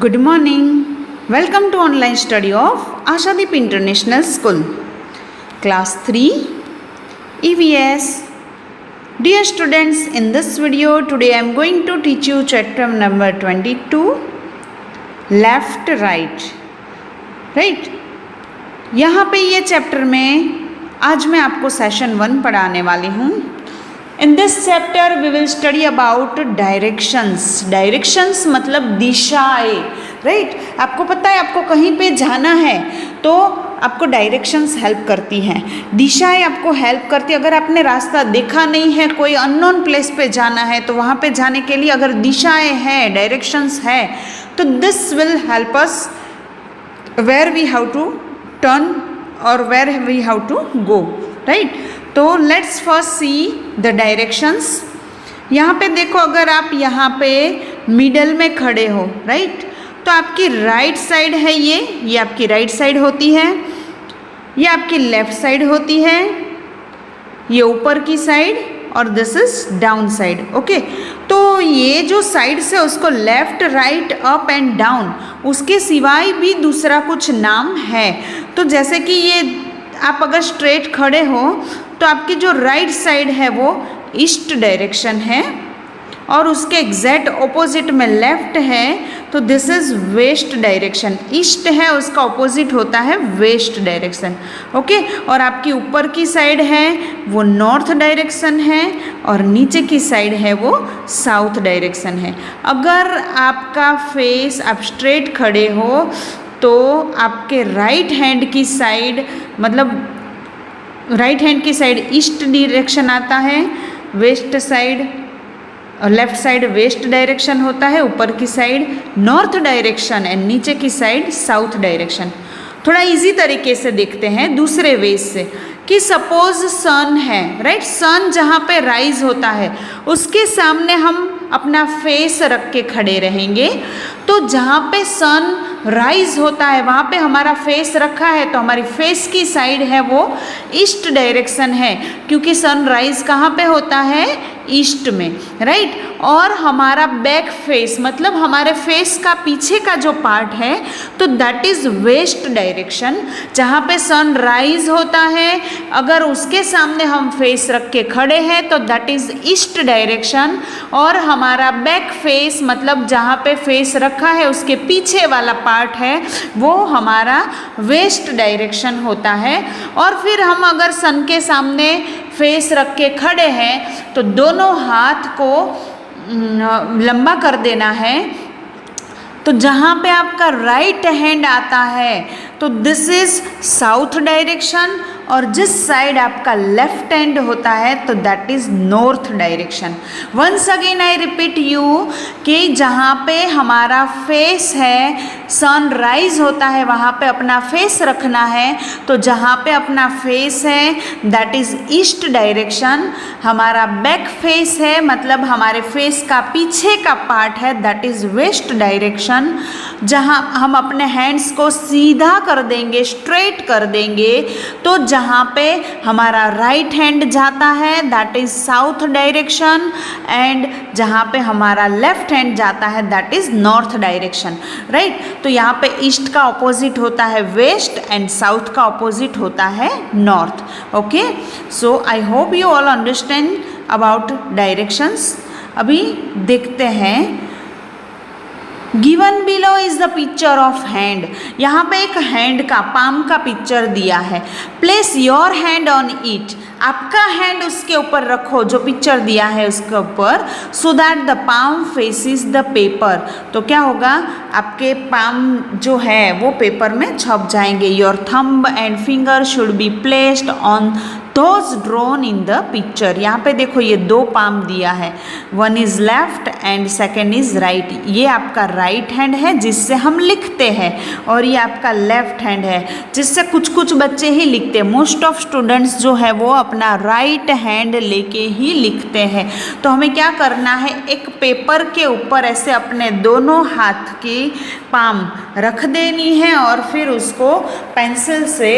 Good morning. Welcome to online study of Ashadeep International School. Class 3 EVS. Dear students, in this video today I am going to teach you chapter number 22 left right. Right? यहाँ पे ये chapter में आज मैं आपको session 1 पढ़ाने वाली हूँ. In this chapter we will study about directions. Directions मतलब दिशाएं, right? आपको पता है आपको कहीं पे जाना है तो आपको डायरेक्शंस हेल्प करती हैं, दिशाएं आपको हेल्प करती है. अगर आपने रास्ता देखा नहीं है, कोई अननोन प्लेस पे जाना है तो वहाँ पे जाने के लिए अगर दिशाएं हैं, डायरेक्शंस है तो this will help us where we have to turn और where we have to go, right? तो let's first see the directions. यहाँ पे देखो, अगर आप यहाँ पे मिडल में खड़े हो, राइट, तो आपकी राइट साइड है ये आपकी राइट साइड होती है, ये आपकी लेफ्ट साइड होती है, ये ऊपर की साइड और this is down side. Okay, तो ये जो साइड से उसको left right up and down, उसके सिवाय भी दूसरा कुछ नाम है. तो जैसे कि ये आप अगर स्ट्रेट खड़े हो तो आपकी जो राइट साइड है वो ईस्ट डायरेक्शन है और उसके एग्जैक्ट ऑपोजिट में लेफ्ट है तो this is west direction. East है उसका ऑपोजिट होता है वेस्ट डायरेक्शन. ओके, और आपकी ऊपर की साइड है वो नॉर्थ डायरेक्शन है और नीचे की साइड है वो साउथ डायरेक्शन है. अगर आपका फेस आप स्ट्रेट खड़े हो तो आपके राइट हैंड की साइड मतलब राइट हैंड की साइड ईस्ट डायरेक्शन आता है, west side left side west direction होता है, ऊपर की साइड नॉर्थ डायरेक्शन एंड नीचे की साइड साउथ डायरेक्शन. थोड़ा इजी तरीके से देखते हैं दूसरे वे से कि सपोज सन है, राइट, सन जहाँ पे राइज होता है उसके सामने हम अपना फेस रख के खड़े रहेंगे तो जहाँ पे सन राइज होता है वहाँ पे हमारा फेस रखा है तो हमारी फेस की साइड है वो ईस्ट डायरेक्शन है, क्योंकि सन राइज कहाँ पे होता है, ईस्ट में, राइट. और हमारा बैक फेस मतलब हमारे फेस का पीछे का जो पार्ट है तो दैट इज वेस्ट डायरेक्शन. जहाँ पे सन राइज होता है अगर उसके सामने हम फेस रख के खड़े हैं तो दैट इज ईस्ट डायरेक्शन. और हमारा बैक फेस मतलब जहाँ पे फेस रखा है उसके पीछे वाला पार्ट है वो हमारा वेस्ट डायरेक्शन होता है. और फिर हम अगर सन के सामने फेस रख के खड़े हैं तो दोनों हाथ को लंबा कर देना है. तो जहाँ पे आपका राइट हैंड आता है तो दिस इज साउथ डायरेक्शन और जिस साइड आपका लेफ्ट हैंड होता है तो that is north direction. Once again I repeat you कि जहाँ पे हमारा फेस है सन राइज होता है वहाँ पे अपना फेस रखना है तो जहाँ पे अपना फेस है दैट इज ईस्ट डायरेक्शन. हमारा बैक फेस है मतलब हमारे फेस का पीछे का पार्ट है दैट इज वेस्ट डायरेक्शन. जहाँ हम अपने हैंड्स को सीधा कर देंगे, स्ट्रेट कर देंगे तो जहाँ पे हमारा राइट हैंड जाता है that is south direction and जहाँ पे हमारा लेफ्ट हैंड जाता है that is north direction, right. तो यहाँ पे ईस्ट का ऑपोजिट होता है वेस्ट एंड साउथ का ऑपोजिट होता है north. Okay, so I hope you all understand about directions. अभी देखते हैं. Given below is the picture of hand. यहाँ पे एक हैंड का पाम का पिक्चर दिया है. Place your hand on it. आपका हैंड उसके ऊपर रखो जो पिक्चर दिया है उसके ऊपर, so that the palm faces the paper. तो क्या होगा, आपके पाम जो है वो पेपर में छप जाएंगे. Your thumb and finger should be placed on those drawn in the picture. यहाँ पे देखो ये दो पाम दिया है, one is left and second is right. ये आपका राइट हैंड है जिससे हम लिखते हैं और ये आपका लेफ्ट हैंड है जिससे कुछ कुछ बच्चे ही लिखते हैं. मोस्ट ऑफ स्टूडेंट्स जो है वो अपना राइट हैंड लेके ही लिखते हैं. तो हमें क्या करना है, एक पेपर के ऊपर ऐसे अपने दोनों हाथ की पाम रख देनी है और फिर उसको पेंसिल से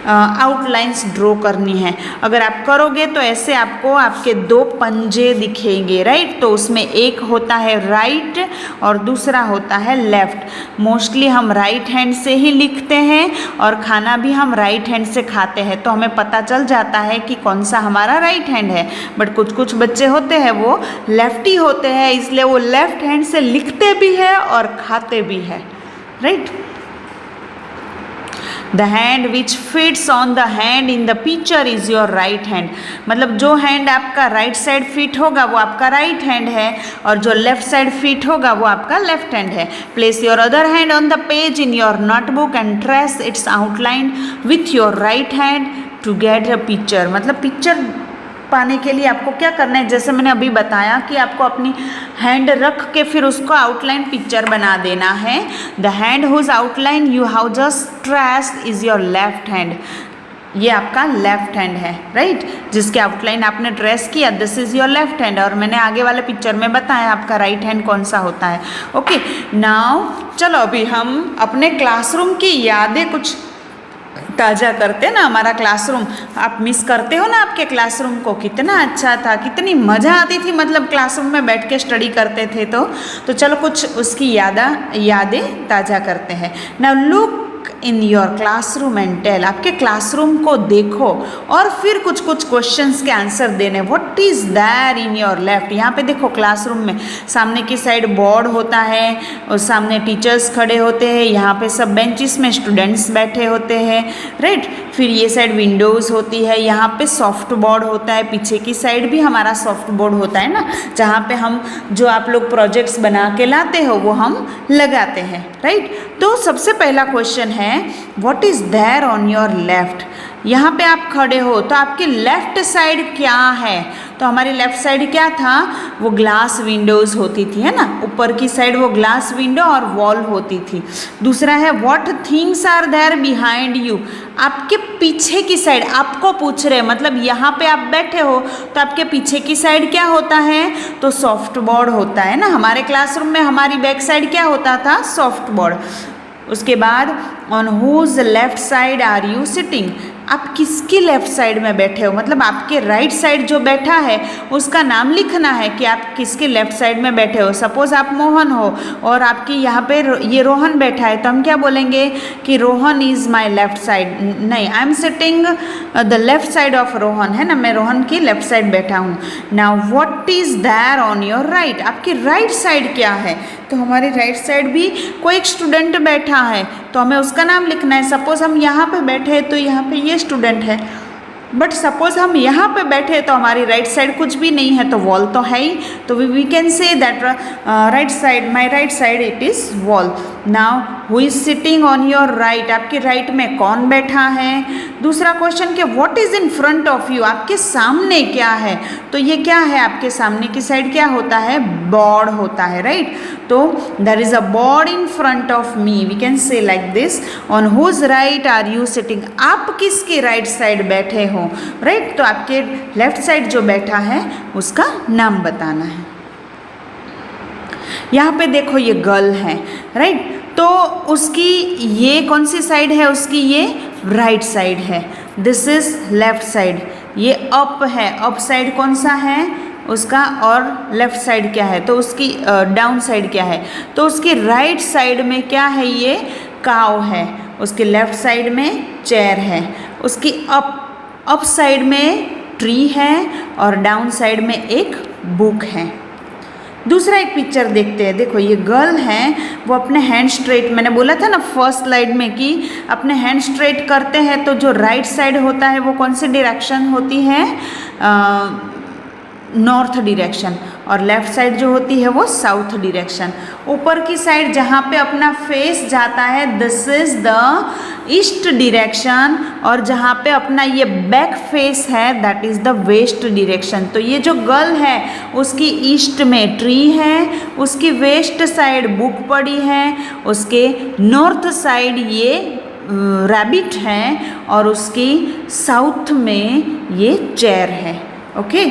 आउटलाइंस ड्रॉ करनी है। अगर आप करोगे तो ऐसे आपको आपके दो पंजे दिखेंगे, राइट। तो उसमें एक होता है राइट और दूसरा होता है लेफ्ट। मोस्टली हम राइट हैंड से ही लिखते हैं और खाना भी हम राइट हैंड से खाते हैं, तो हमें पता चल जाता है कि कौन सा हमारा राइट हैंड है। बट कुछ कुछ बच्चे होते हैं वो लेफ्टी होते हैं, इसलिए वो लेफ्ट हैंड से लिखते भी है और खाते भी है, right. The hand which fits on the hand in the picture is your right hand। मतलब जो हैंड आपका राइट साइड फिट होगा वो आपका राइट हैंड है और जो लेफ्ट साइड फिट होगा वो आपका लेफ्ट हैंड है। Place your other hand on the page in your notebook and trace its outline with your right hand to get a picture. मतलब पिक्चर पाने के लिए आपको क्या करना है, जैसे मैंने अभी बताया कि आपको अपनी हैंड रख के फिर उसको आउटलाइन पिक्चर बना देना है। The hand whose outline you have just traced is your left hand. ये आपका लेफ्ट हैंड है, राइट, जिसके आउटलाइन आपने ट्रेस किया, this is your left hand. और मैंने आगे वाले पिक्चर में बताया आपका राइट हैंड कौन सा होता है। ओके, नाउ चलो अभी हम अपने क्लासरूम की यादें कुछ ताज़ा करते हैं ना। हमारा क्लासरूम आप मिस करते हो ना आपके क्लासरूम को, कितना अच्छा था, कितनी मज़ा आती थी, मतलब क्लासरूम में बैठ के स्टडी करते थे। तो चलो कुछ उसकी यादें ताज़ा करते हैं। Now look in your classroom and tell. आपके क्लासरूम को देखो और फिर कुछ कुछ क्वेश्चंस के आंसर देने। What is there in your left. यहाँ पे देखो क्लासरूम में सामने की साइड बोर्ड होता है और सामने टीचर्स खड़े होते हैं, यहाँ पे सब बेंचेस में स्टूडेंट्स बैठे होते हैं, राइट। फिर ये साइड विंडोज़ होती है, यहाँ पे सॉफ्ट बोर्ड होता है, पीछे की साइड भी हमारा सॉफ्ट बोर्ड होता है ना, जहाँ पे हम जो आप लोग प्रोजेक्ट्स बना के लाते हो वो हम लगाते हैं, राइट। तो सबसे पहला क्वेश्चन है what is there on your left. यहाँ पे आप खड़े हो तो आपकी लेफ्ट साइड क्या है। तो हमारी लेफ्ट साइड क्या था, वो ग्लास विंडोज़ होती थी, है ना, ऊपर की साइड वो ग्लास विंडो और वॉल होती थी। दूसरा है what things are there behind you. आपके पीछे की साइड आपको पूछ रहे, मतलब यहाँ पे आप बैठे हो तो आपके पीछे की साइड क्या होता है, तो सॉफ्ट बोर्ड होता है ना। हमारे क्लासरूम में हमारी बैक साइड क्या होता था, सॉफ्ट बोर्ड। उसके बाद on whose left side are you sitting. आप किसकी लेफ्ट साइड में बैठे हो, मतलब आपके राइट साइड जो बैठा है उसका नाम लिखना है कि आप किसके लेफ्ट साइड में बैठे हो। सपोज आप मोहन हो और आपकी यहाँ पे ये रोहन बैठा है, तो हम क्या बोलेंगे कि Rohan is my left side. नहीं, I am sitting the left side of Rohan, है ना, मैं रोहन की लेफ्ट साइड बैठा हूँ। Now what is there on your right. आपकी राइट साइड क्या है, तो हमारी राइट साइड भी कोई एक स्टूडेंट बैठा है तो हमें उसका नाम लिखना है। सपोज हम यहाँ पे बैठे हैं तो यहाँ पे ये स्टूडेंट है, बट सपोज हम यहाँ पे बैठे तो हमारी राइट साइड कुछ भी नहीं है, तो वॉल तो है ही, तो we can say that right side, my right side it is wall. Now who is sitting on your right. आपके राइट में कौन बैठा है। दूसरा क्वेश्चन के what is in front of you. आपके सामने क्या है, तो ये क्या है, आपके सामने की साइड क्या होता है, बोर्ड होता है, राइट। तो there is a board in front of me, we can say like this, on whose right are you sitting. आप किसके राइट साइड बैठे हो, राइट। तो आपके लेफ्ट साइड जो बैठा है उसका नाम बताना है। यहाँ पे देखो ये गर्ल है, राइट, तो उसकी ये कौन सी साइड है, उसकी ये राइट साइड है, दिस इज लेफ्ट साइड। ये अप है, अप साइड कौन सा है उसका, और लेफ्ट साइड क्या है, तो उसकी डाउन साइड क्या है, तो उसकी राइट साइड में क्या है, ये काव है। उसके लेफ्ट साइड में चेयर है। उसकी अप साइड में ट्री है और डाउन साइड में एक बुक है। दूसरा एक पिक्चर देखते हैं। देखो ये गर्ल है, वो अपने हैंड स्ट्रेट, मैंने बोला था ना फर्स्ट स्लाइड में कि अपने हैंड स्ट्रेट करते हैं तो जो राइट साइड होता है वो कौन सी डायरेक्शन होती है, नॉर्थ डायरेक्शन, और लेफ्ट साइड जो होती है वो साउथ डायरेक्शन। ऊपर की साइड जहाँ पे अपना फेस जाता है this is the east direction, और जहाँ पे अपना ये बैक फेस है that is the west direction. तो ये जो गर्ल है उसकी ईस्ट में ट्री है, उसकी वेस्ट साइड बुक पड़ी है, उसके नॉर्थ साइड ये रैबिट है, और उसकी साउथ में ये चेयर है। ओके,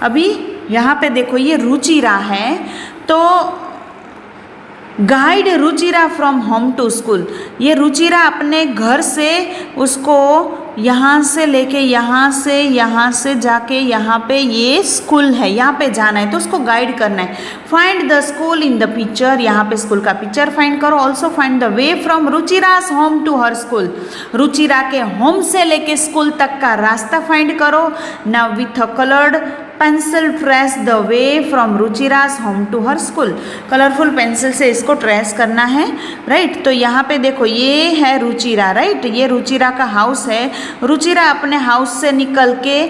अभी यहाँ पे देखो ये रुचिरा है, तो guide Ruchira from home to school. ये रुचिरा अपने घर से उसको यहाँ से लेके यहाँ से जाके यहाँ पे ये स्कूल है, यहाँ पे जाना है तो उसको गाइड करना है। Find the school in the picture, यहाँ पे स्कूल का पिक्चर फाइंड करो। Also find the way from Ruchira's home to her school. Ruchira के होम से लेके स्कूल तक का रास्ता फाइंड करो। Now with a coloured pencil trace the way from Ruchira's home to her school. Colourful pencil से इसको ट्रेस करना है, राइट। तो यहाँ पे देखो ये है रुचिरा, राइट, ये रुचिरा का हाउस है। रुचिरा अपने हाउस से निकल के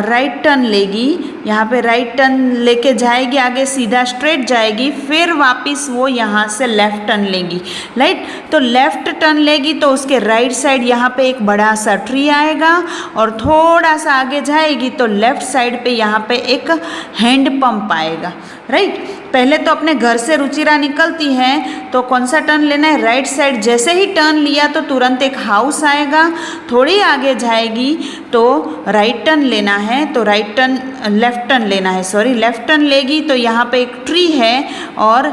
राइट टर्न लेगी, यहाँ पे राइट टर्न लेके जाएगी, आगे सीधा स्ट्रेट जाएगी, फिर वापस वो यहाँ से लेफ्ट टर्न लेगी, राइट। तो लेफ्ट टर्न लेगी तो उसके राइट साइड यहाँ पे एक बड़ा सा ट्री आएगा और थोड़ा सा आगे जाएगी तो लेफ्ट साइड पे यहाँ पे एक हैंड पंप आएगा, राइट। पहले तो अपने घर से रुचिरा निकलती है तो कौन सा टर्न लेना है, राइट साइड। जैसे ही टर्न लिया तो तुरंत एक हाउस आएगा, थोड़ी आगे जाएगी तो राइट टर्न लेना है, तो राइट टर्न लेफ्ट टर्न लेना है, सॉरी लेफ्ट टर्न लेगी तो यहाँ पे एक ट्री है और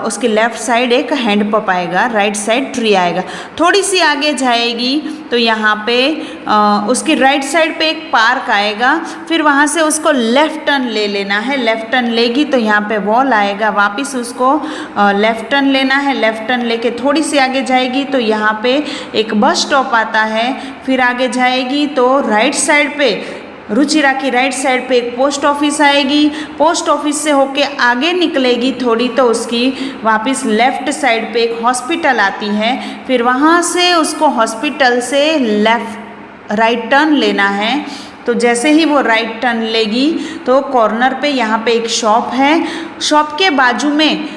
उसके लेफ्ट साइड एक हैंड पंप आएगा, राइट साइड ट्री आएगा। थोड़ी सी आगे जाएगी तो यहाँ पे उसकी राइट साइड पे एक पार्क आएगा, फिर वहाँ से उसको लेफ्ट टर्न ले लेना है। लेफ्ट टर्न लेगी तो यहाँ पे वॉल आएगा, वापस उसको लेफ्ट टर्न लेना है। लेफ्ट टर्न लेके थोड़ी सी आगे जाएगी तो यहाँ पे एक बस स्टॉप आता है, फिर आगे जाएगी तो राइट साइड पे रुचिरा की राइट साइड पे एक पोस्ट ऑफिस आएगी। पोस्ट ऑफिस से होके आगे निकलेगी थोड़ी तो उसकी वापस लेफ्ट साइड पे एक हॉस्पिटल आती है, फिर वहाँ से उसको हॉस्पिटल से राइट टर्न लेना है। तो जैसे ही वो राइट टर्न लेगी तो कॉर्नर पे यहाँ पे एक शॉप है, शॉप के बाजू में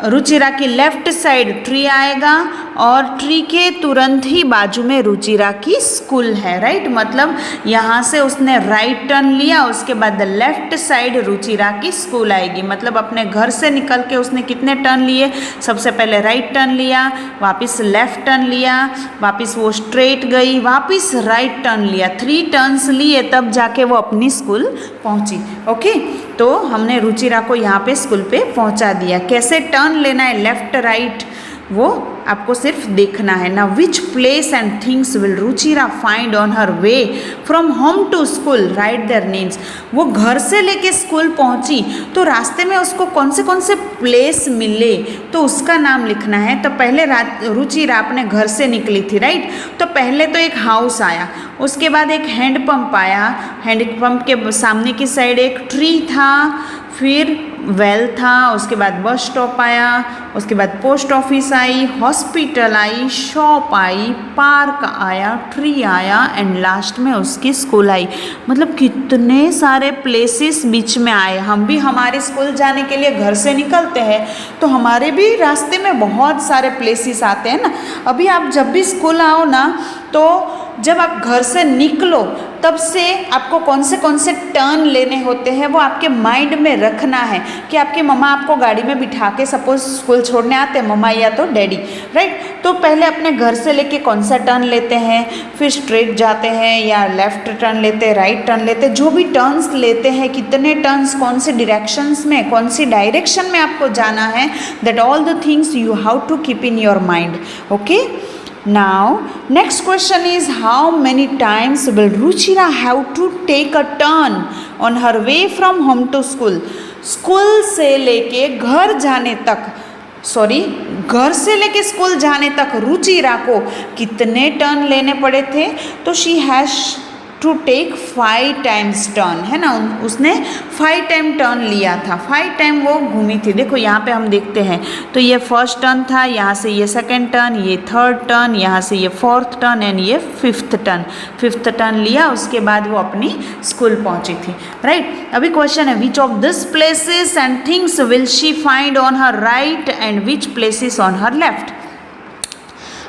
रुचिरा की लेफ्ट साइड ट्री आएगा और ट्री के तुरंत ही बाजू में रुचिरा की स्कूल है, राइट। मतलब यहाँ से उसने राइट टर्न लिया, उसके बाद लेफ्ट साइड रुचिरा की स्कूल आएगी। मतलब अपने घर से निकल के उसने कितने टर्न लिए, सबसे पहले राइट टर्न लिया, वापस लेफ्ट टर्न लिया, वापस वो स्ट्रेट गई, वापस राइट टर्न लिया, 3 टर्न्स लिए तब जाके वो अपनी स्कूल पहुँची। ओके, तो हमने रुचिरा को यहाँ पे स्कूल पे पहुँचा दिया। कैसे टर्न लेना है लेफ्ट राइट वो आपको सिर्फ देखना है ना। Which place and things will Ruchira find on her way from home to school, right their names. वो घर से लेके स्कूल पहुंची तो रास्ते में उसको कौन से प्लेस मिले तो उसका नाम लिखना है। तो पहले रुचिरा अपने घर से निकली थी, राइट। तो पहले तो एक हाउस आया, उसके बाद एक हैंड पंप आया, हैंड पंप के सामने की साइड एक ट्री था, फिर वेल था, उसके बाद बस स्टॉप आया, उसके बाद पोस्ट ऑफिस आई, हॉस्पिटल आई, शॉप आई, पार्क आया, ट्री आया एंड लास्ट में उसकी स्कूल आई। मतलब कितने सारे प्लेसेस बीच में आए। हम भी हमारे स्कूल जाने के लिए घर से निकलते हैं तो हमारे भी रास्ते में बहुत सारे प्लेसेस आते हैं ना। अभी आप जब भी स्कूल आओ ना तो जब आप घर से निकलो तब से आपको कौन से टर्न लेने होते हैं वो आपके माइंड में रखना है कि आपकी मम्मा आपको गाड़ी में बिठा के सपोज स्कूल छोड़ने आते हैं, मम्मा या तो डैडी, राइट। तो पहले अपने घर से लेके कौन सा टर्न लेते हैं, फिर स्ट्रेट जाते हैं या लेफ्ट टर्न लेते हैं, राइट टर्न लेते हैं, जो भी टर्न्स लेते हैं, कितने टर्न्स कौन से डायरेक्शंस में, कौन सी डायरेक्शन में आपको जाना है, that all the things you have to keep in your mind. Okay, now next question is how many times will Ruchira have to take a turn on her way from home to school? School से लेके घर जाने तक, sorry घर से लेके school जाने तक रुचिरा को कितने टर्न लेने पड़े थे? तो she has to take 5 times turn, है ना। उसने 5 टाइम टर्न लिया था, 5 टाइम वो घूमी थी। देखो यहाँ पे हम देखते हैं तो ये फर्स्ट टर्न था, यहाँ से ये सेकंड टर्न, ये थर्ड टर्न, यहाँ से ये फोर्थ टर्न एंड ये फिफ्थ टर्न लिया। उसके बाद वो अपनी स्कूल पहुँची थी, राइट। अभी क्वेश्चन है which of this places and things will she find on her right and which places on her left.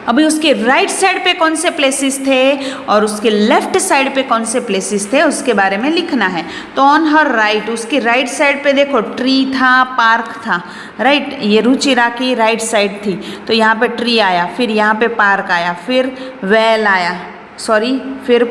अभी उसके राइट साइड पे कौन से प्लेसेस थे और उसके लेफ्ट साइड पे कौन से प्लेसेस थे उसके बारे में लिखना है। तो ऑन हर राइट, उसकी राइट साइड पे देखो ट्री था, पार्क था, राइट। ये रुचिरा की राइट साइड थी तो यहाँ पे ट्री आया, फिर यहाँ पे पार्क आया, फिर वेल आया, सॉरी फिर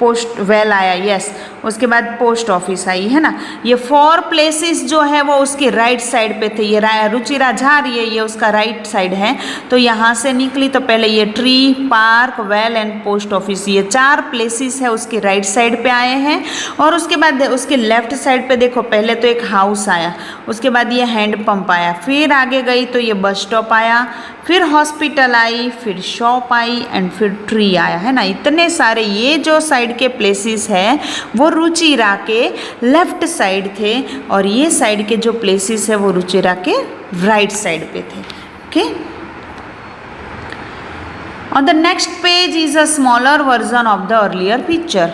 पोस्ट वेल आया, यस, उसके बाद पोस्ट ऑफिस आई, है ना। ये 4 प्लेसेस जो है वो उसके राइट साइड पे थे। ये रुचिरा जा रही है, ये उसका राइट साइड है, तो यहाँ से निकली तो पहले ये tree, park, well and post office, ये 4 प्लेसेस है उसके राइट साइड पे आए हैं। और उसके बाद उसके लेफ्ट साइड पे देखो, पहले तो एक हाउस आया, उसके बाद ये हैंड पंप आया, फिर आगे गई तो ये बस स्टॉप आया, फिर हॉस्पिटल आई, फिर शॉप आई एंड फिर ट्री आया, है ना। इतने सारे ये जो साइड के प्लेसेस है वो रुचिरा के लेफ्ट साइड थे, और ये साइड के जो प्लेसेस है वो रुचिरा के राइट साइड पे थे। Okay, on the next page is a smaller version of the earlier picture.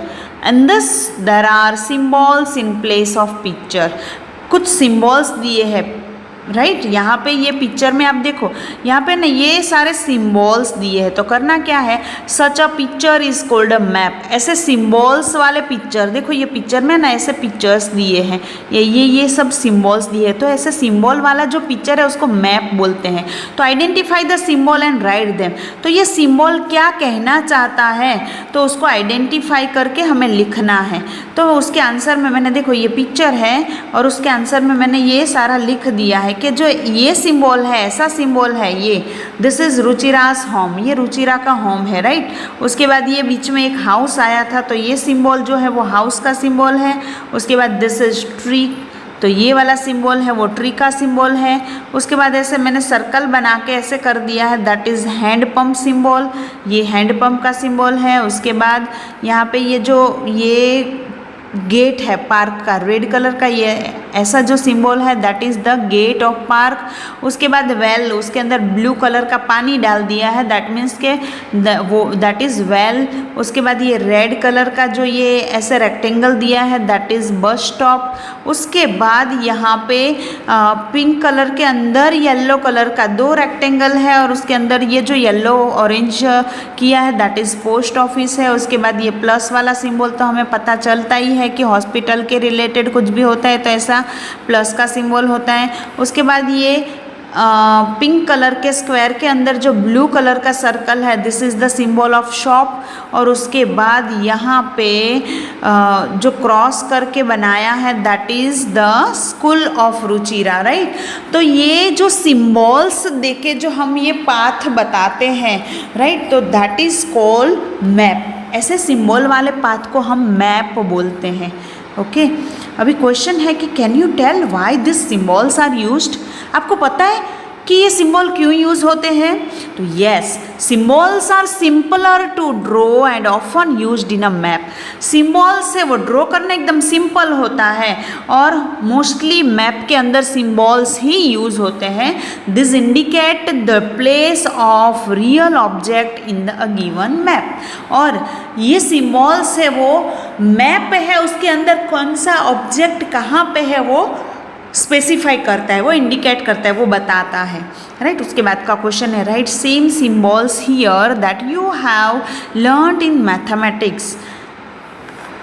In this there are symbols in place of picture. कुछ symbols दिए हैं, राइट यहाँ पे ये पिक्चर में आप देखो, यहाँ पे ना ये सारे सिम्बॉल्स दिए हैं, तो करना क्या है, such a picture is called a map. ऐसे सिम्बॉल्स वाले पिक्चर, देखो ये पिक्चर में ना ऐसे पिक्चर्स दिए हैं, ये सब सिम्बॉल्स दिए हैं, तो ऐसे सिम्बॉल वाला जो पिक्चर है उसको मैप बोलते हैं। तो identify the symbol and write them, तो ये सिम्बॉल क्या कहना चाहता है तो उसको आइडेंटिफाई करके हमें लिखना है। तो उसके आंसर में मैंने देखो ये पिक्चर है और उसके आंसर में मैंने ये सारा लिख दिया है कि जो ये सिंबल है, ऐसा सिंबल है ये, दिस इज रुचिराज होम, ये रुचिरा का होम है, राइट। उसके बाद ये बीच में एक हाउस आया था, तो ये सिंबल जो है वो हाउस का सिंबल है। उसके बाद दिस इज ट्री, तो ये वाला सिंबल है वो ट्री का सिंबल है। उसके बाद ऐसे मैंने सर्कल बना के ऐसे कर दिया है, that is hand pump symbol, ये हैंड पंप का सिंबल है। उसके बाद यहाँ पे ये जो ये गेट है पार्क का, रेड कलर का, ये ऐसा जो सिंबल है that is the gate of park. उसके बाद वेल, उसके अंदर ब्लू कलर का पानी डाल दिया है, दैट मीन्स के वो दैट इज़ वेल। उसके बाद ये रेड कलर का जो ये ऐसे रेक्टेंगल दिया है दैट इज़ बस स्टॉप। उसके बाद यहाँ पे पिंक कलर के अंदर येलो कलर का 2 रेक्टेंगल है और उसके अंदर ये जो येलो ऑरेंज किया है दैट इज़ पोस्ट ऑफिस है। उसके बाद ये प्लस वाला सिंबल तो हमें पता चलता ही है कि हॉस्पिटल के रिलेटेड कुछ भी होता है तो ऐसा प्लस का सिंबल होता है। उसके बाद ये पिंक कलर के स्क्वायर के अंदर जो ब्लू कलर का सर्कल है this is the symbol of shop. और उसके बाद यहाँ पे जो क्रॉस करके बनाया है that is the school of Ruchira, right. तो ये जो सिंबल्स देके जो हम ये पाथ बताते हैं, राइट, तो दैट इज़ कॉल्ड मैप। ऐसे सिंबल वाले पाथ को हम मैप बोलते हैं। ओके, अभी क्वेश्चन है कि can you tell why this symbols are used. आपको पता है कि ये सिंबल क्यों यूज़ होते हैं? तो yes, symbols are simpler to draw and often used in a map. Symbol से वो ड्रॉ करना एकदम सिंपल होता है और मोस्टली मैप के अंदर सिंबल्स ही यूज़ होते हैं। This indicate the place of real object in the given map. और ये सिंबल्स है वो मैप है उसके अंदर कौन सा ऑब्जेक्ट कहाँ पे है वो स्पेसिफाई करता है, वो इंडिकेट करता है, वो बताता है, राइट। उसके बाद का क्वेश्चन है right same symbols here that you have learned in mathematics.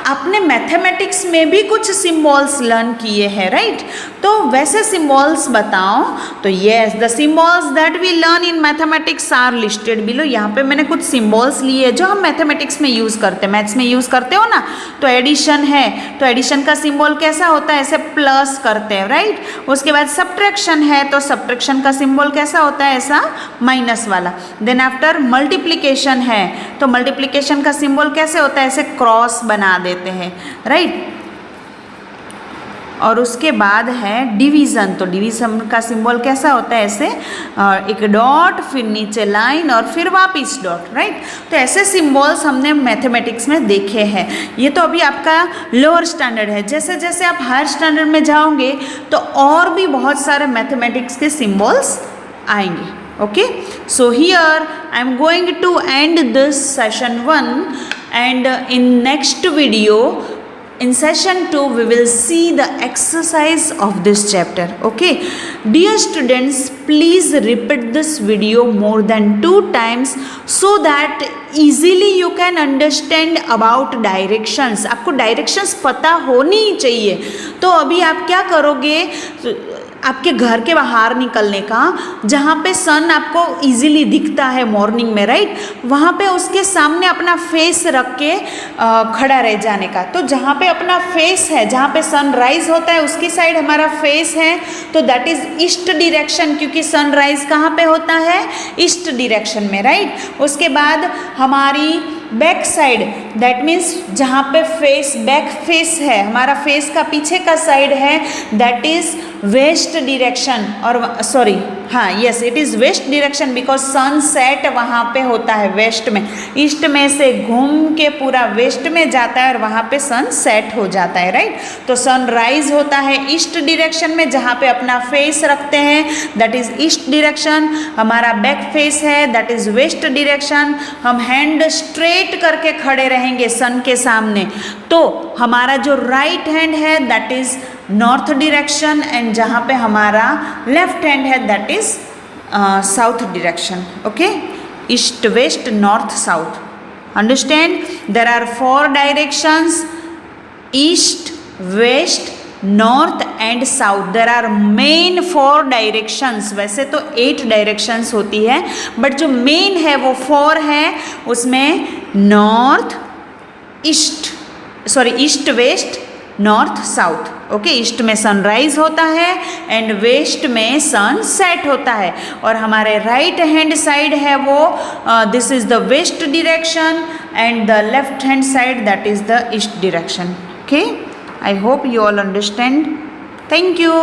आपने मैथमेटिक्स में भी कुछ सिंबल्स लर्न किए हैं, राइट। तो वैसे सिंबल्स बताओ। तो yes, the symbols that we learn in mathematics are listed below. यहाँ पे मैंने कुछ सिंबल्स लिए जो हम मैथमेटिक्स में यूज़ करते हैं, मैथ्स में यूज़ करते हो ना। तो एडिशन है, तो एडिशन का सिंबल कैसा होता है, ऐसे प्लस करते हैं, राइट। उसके बाद सब्ट्रैक्शन है, तो सब्ट्रैक्शन का सिंबल कैसा होता है, ऐसा माइनस वाला। देन आफ्टर मल्टीप्लिकेशन है, तो मल्टीप्लिकेशन का सिंबल कैसे होता है, ऐसे क्रॉस बना देते हैं, राइट। और उसके बाद है डिवीज़न, तो डिवीज़न का सिंबल कैसा होता है, ऐसे एक डॉट, फिर नीचे लाइन और फिर वापस डॉट, राइट। तो ऐसे सिंबल्स हमने मैथमेटिक्स में देखे हैं। ये तो अभी आपका लोअर स्टैंडर्ड है। जैसे जैसे आप हायर स्टैंडर्ड में जाओगे तो और भी बहुत सारे मैथमेटिक्स के सिंबल्स आएंगे। Okay, so here I am going to end this session 1 and in next video in session 2 we will see the exercise of this chapter. Okay, dear students, please repeat this video more than 2 times so that easily you can understand about directions. आपको directions पता होनी चाहिए। तो अभी आप क्या करोगे, आपके घर के बाहर निकलने का, जहाँ पे सन आपको इजीली दिखता है मॉर्निंग में, राइट, वहाँ पे उसके सामने अपना फेस रख के खड़ा रह जाने का। तो जहाँ पे अपना फेस है, जहाँ पे सनराइज होता है उसकी साइड हमारा फेस है, तो दैट इज ईस्ट डायरेक्शन, क्योंकि सनराइज कहाँ पे होता है, ईस्ट डायरेक्शन में, राइट। उसके बाद हमारी बैक साइड, दैट मीन्स जहाँ पे फेस, बैक फेस है, हमारा फेस का पीछे का साइड है, दैट इज वेस्ट डायरेक्शन, और सॉरी, हाँ yes, it is west direction because sunset वहाँ पे होता है वेस्ट में, ईस्ट में से घूम के पूरा वेस्ट में जाता है और वहाँ पे सन सेट हो जाता है, राइट। तो सनराइज होता है ईस्ट डायरेक्शन में, जहाँ पे अपना फेस रखते हैं, दैट इज ईस्ट डायरेक्शन। हमारा बैक फेस है, दैट इज वेस्ट डायरेक्शन। हम हैंड स्ट्रेट करके खड़े रहेंगे सन के सामने, तो हमारा जो राइट हैंड है that is north direction, and जहाँ पे हमारा लेफ्ट हैंड है that is south direction, okay, east west north south, understand. There are 4 directions, east west north and south, there are main 4 directions. वैसे तो 8 directions होती है, but जो main है वो 4 है। उसमें north east, sorry east west north south, okay. East में सनराइज होता है एंड वेस्ट में सन सेट होता है, और हमारे राइट हैंड साइड है वो this is the west direction, and the left hand side that is the east direction, okay. I hope you all understand. Thank you.